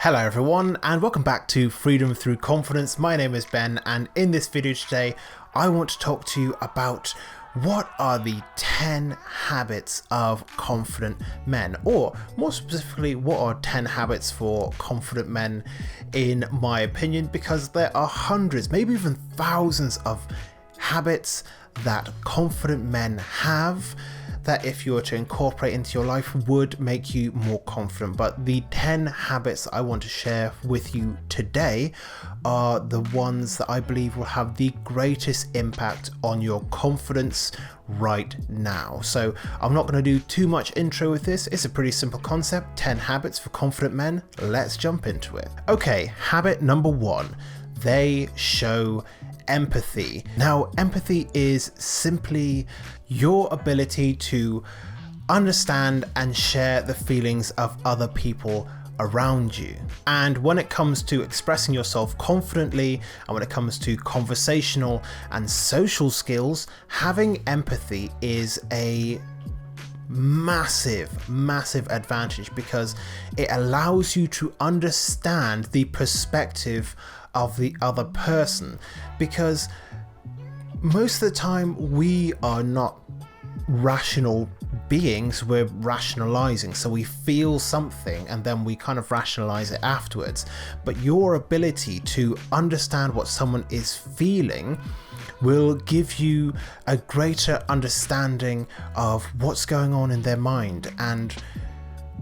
Hello everyone and welcome back to Freedom Through Confidence. My name is Ben, and in this video today I want to talk to you about what are the 10 habits of confident men, or more specifically what are 10 habits for confident men in my opinion, because there are hundreds, maybe even thousands of habits that confident men have that if you were to incorporate into your life would make you more confident. But the 10 habits I want to share with you today are the ones that I believe will have the greatest impact on your confidence right now. So I'm not going to do too much intro with this. It's a pretty simple concept. 10 habits for confident men. Let's jump into it. Okay, habit number 1. They show empathy. Now, empathy is simply your ability to understand and share the feelings of other people around you. And when it comes to expressing yourself confidently, and when it comes to conversational and social skills, having empathy is a massive advantage, because it allows you to understand the perspective of the other person. Because most of the time we are not rational beings, we're rationalizing. So we feel something and then we kind of rationalize it afterwards. But your ability to understand what someone is feeling will give you a greater understanding of what's going on in their mind, and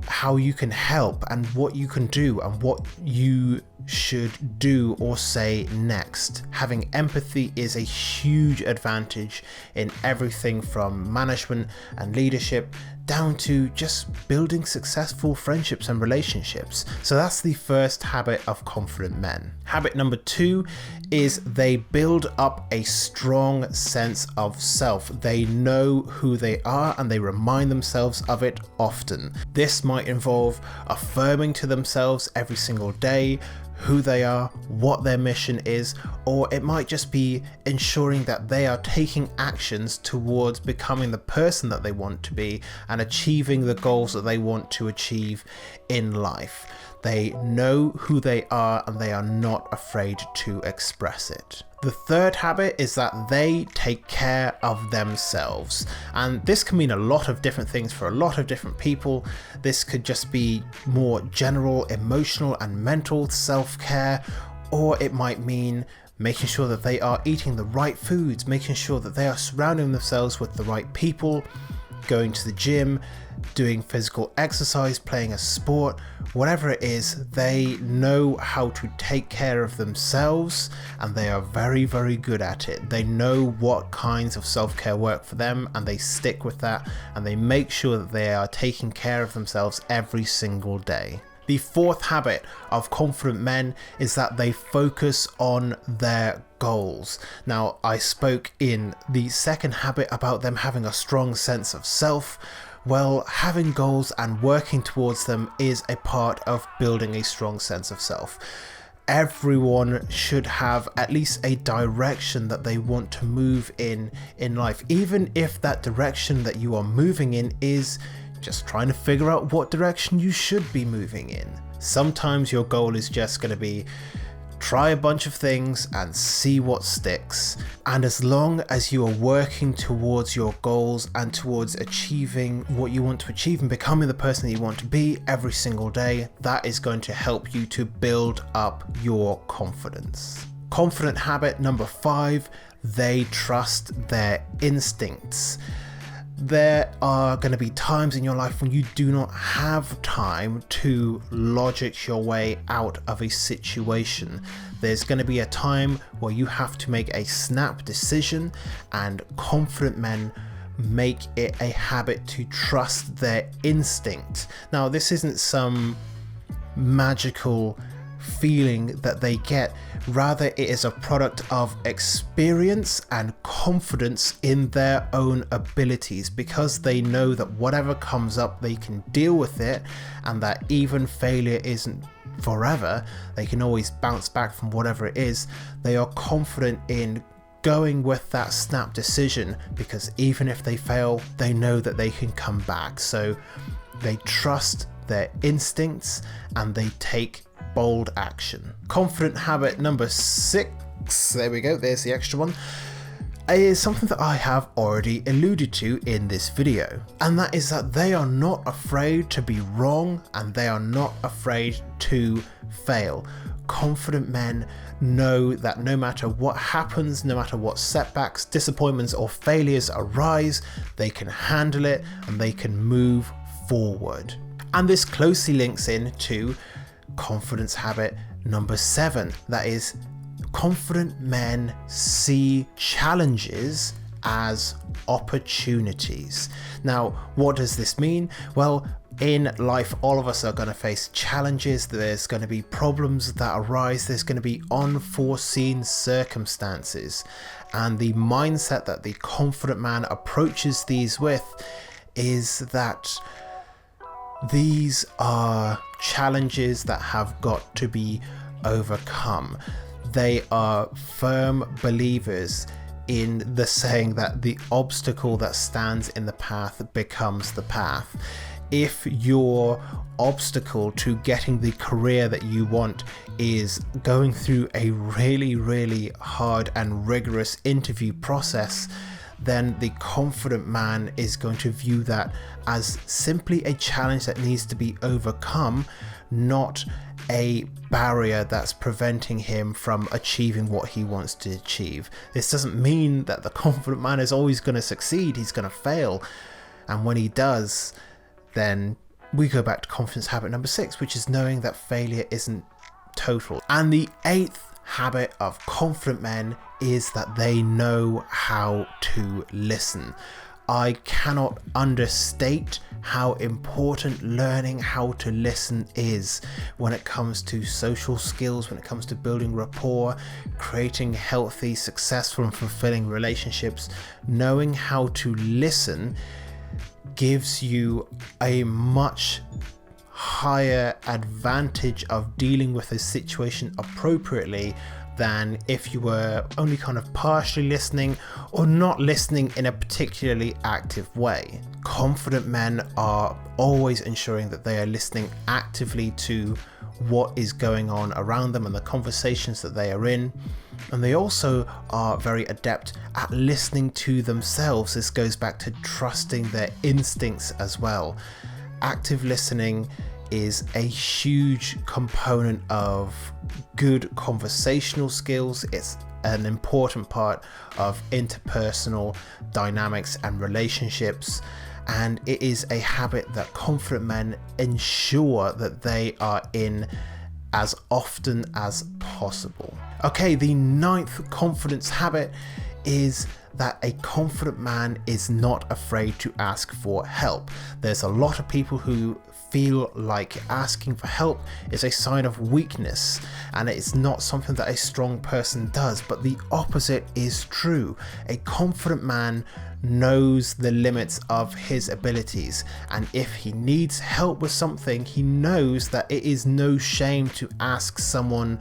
how you can help, and what you can do, and what you should do or say next. Having empathy is a huge advantage in everything from management and leadership down to just building successful friendships and relationships. So that's the first habit of confident men. Habit number 2 is they build up a strong sense of self. They know who they are and they remind themselves of it often. This might involve affirming to themselves every single day who they are, what their mission is, or it might just be ensuring that they are taking actions towards becoming the person that they want to be and achieving the goals that they want to achieve in life. They know who they are and they are not afraid to express it. The third habit is that they take care of themselves. And this can mean a lot of different things for a lot of different people. This could just be more general emotional and mental self-care, or it might mean making sure that they are eating the right foods, making sure that they are surrounding themselves with the right people, going to the gym, doing physical exercise, playing a sport, whatever it is. They know how to take care of themselves and they are very good at it. They know what kinds of self-care work for them and they stick with that, and they make sure that they are taking care of themselves every single day. The fourth habit of confident men is that they focus on their goals. Now, I spoke in the second habit about them having a strong sense of self. Well, having goals and working towards them is a part of building a strong sense of self. Everyone should have at least a direction that they want to move in life, even if that direction that you are moving in is just trying to figure out what direction you should be moving in. Sometimes your goal is just going to be try a bunch of things and see what sticks. And as long as you are working towards your goals and towards achieving what you want to achieve and becoming the person that you want to be every single day, that is going to help you to build up your confidence. Confident habit number 5, they trust their instincts. There are going to be times in your life when you do not have time to logic your way out of a situation. There's going to be a time where you have to make a snap decision, and confident men make it a habit to trust their instinct. Now, this isn't some magical feeling that they get. Rather, it is a product of experience and confidence in their own abilities, because they know that whatever comes up, they can deal with it, and that even failure isn't forever. They can always bounce back from whatever it is. They are confident in going with that snap decision, because even if they fail, they know that they can come back. So they trust their instincts and they take bold action. Confident habit number 6, there we go, there's the extra one, is something that I have already alluded to in this video, and that is that they are not afraid to be wrong and they are not afraid to fail. Confident men know that no matter what happens, no matter what setbacks, disappointments or failures arise, they can handle it and they can move forward. And this closely links in to confidence habit number 7, that is, confident men see challenges as opportunities. Now, what does this mean? Well, in life, all of us are going to face challenges. There's going to be problems that arise. There's going to be unforeseen circumstances. And the mindset that the confident man approaches these with is that these are challenges that have got to be overcome. They are firm believers in the saying that the obstacle that stands in the path becomes the path. If your obstacle to getting the career that you want is going through a really hard and rigorous interview process, then the confident man is going to view that as simply a challenge that needs to be overcome, not a barrier that's preventing him from achieving what he wants to achieve. This doesn't mean that the confident man is always going to succeed. He's going to fail, and when he does, then we go back to confidence habit number 6, which is knowing that failure isn't total. And the 8th habit of confident men is that they know how to listen. I cannot understate how important learning how to listen is when it comes to social skills, when it comes to building rapport, creating healthy, successful and fulfilling relationships. Knowing how to listen gives you a much higher advantage of dealing with a situation appropriately than if you were only kind of partially listening or not listening in a particularly active way. Confident men are always ensuring that they are listening actively to what is going on around them and the conversations that they are in. And they also are very adept at listening to themselves. This goes back to trusting their instincts as well. Active listening is a huge component of good conversational skills. It's an important part of interpersonal dynamics and relationships, and it is a habit that confident men ensure that they are in as often as possible. Okay, the 9th confidence habit is that a confident man is not afraid to ask for help. There's a lot of people who feel like asking for help is a sign of weakness and it's not something that a strong person does, but the opposite is true. A confident man knows the limits of his abilities, and if he needs help with something, he knows that it is no shame to ask someone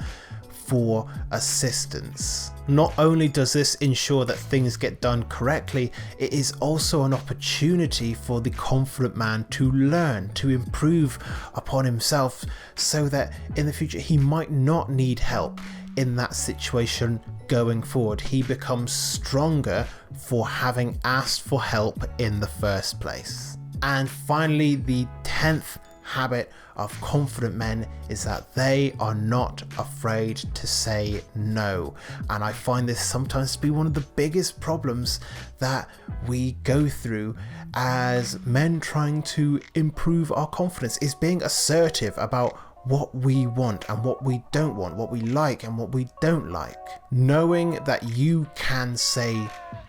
for assistance. Not only does this ensure that things get done correctly, it is also an opportunity for the confident man to learn, to improve upon himself, so that in the future he might not need help in that situation going forward. He becomes stronger for having asked for help in the first place. And finally, the 10th habit of confident men is that they are not afraid to say no. And I find this sometimes to be one of the biggest problems that we go through as men trying to improve our confidence, is being assertive about what we want and what we don't want, what we like and what we don't like. Knowing that you can say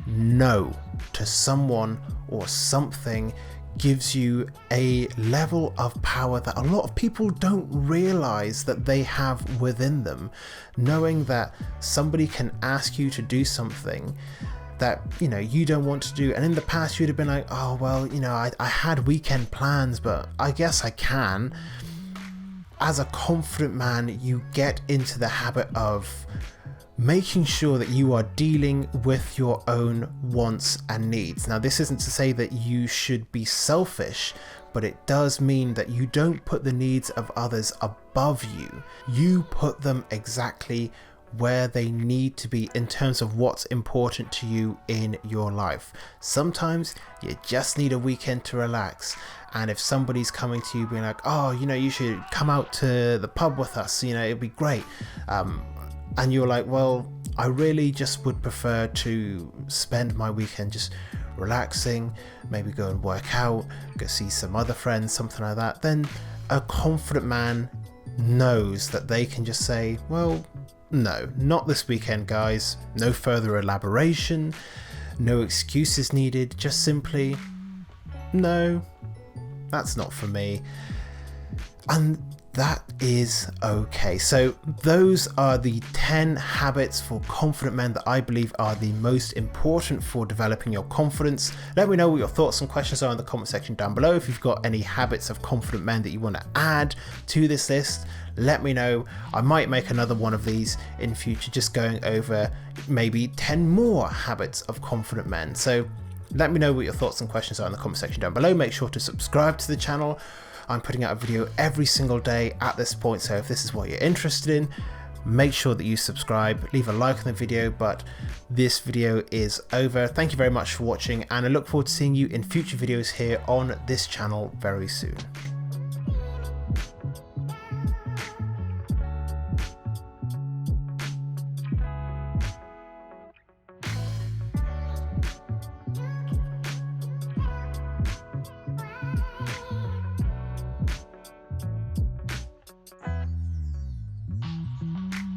no to someone or something gives you a level of power that a lot of people don't realize that they have within them. Knowing that somebody can ask you to do something that, you know, you don't want to do, and in the past you'd have been like, oh well, you know, I had weekend plans, but I guess I can. As a confident man, you get into the habit of making sure that you are dealing with your own wants and needs. Now, this isn't to say that you should be selfish, but it does mean that you don't put the needs of others above you. You put them exactly where they need to be in terms of what's important to you in your life. Sometimes you just need a weekend to relax, and if somebody's coming to you being like, oh, you know, you should come out to the pub with us, you know, it'd be great, and you're like, well, I really just would prefer to spend my weekend just relaxing, maybe go and work out, go see some other friends, something like that, then a confident man knows that they can just say, well, no, not this weekend, guys. No further elaboration, no excuses needed, just simply, no, that's not for me. And that is okay. So those are the 10 habits for confident men that I believe are the most important for developing your confidence. Let me know what your thoughts and questions are in the comment section down below. If you've got any habits of confident men that you want to add to this list, let me know. I might make another one of these in future, just going over maybe 10 more habits of confident men. So let me know what your thoughts and questions are in the comment section down below. Make sure to subscribe to the channel. I'm putting out a video every single day at this point, so if this is what you're interested in, make sure that you subscribe, leave a like on the video. But this video is over. Thank you very much for watching, and I look forward to seeing you in future videos here on this channel very soon.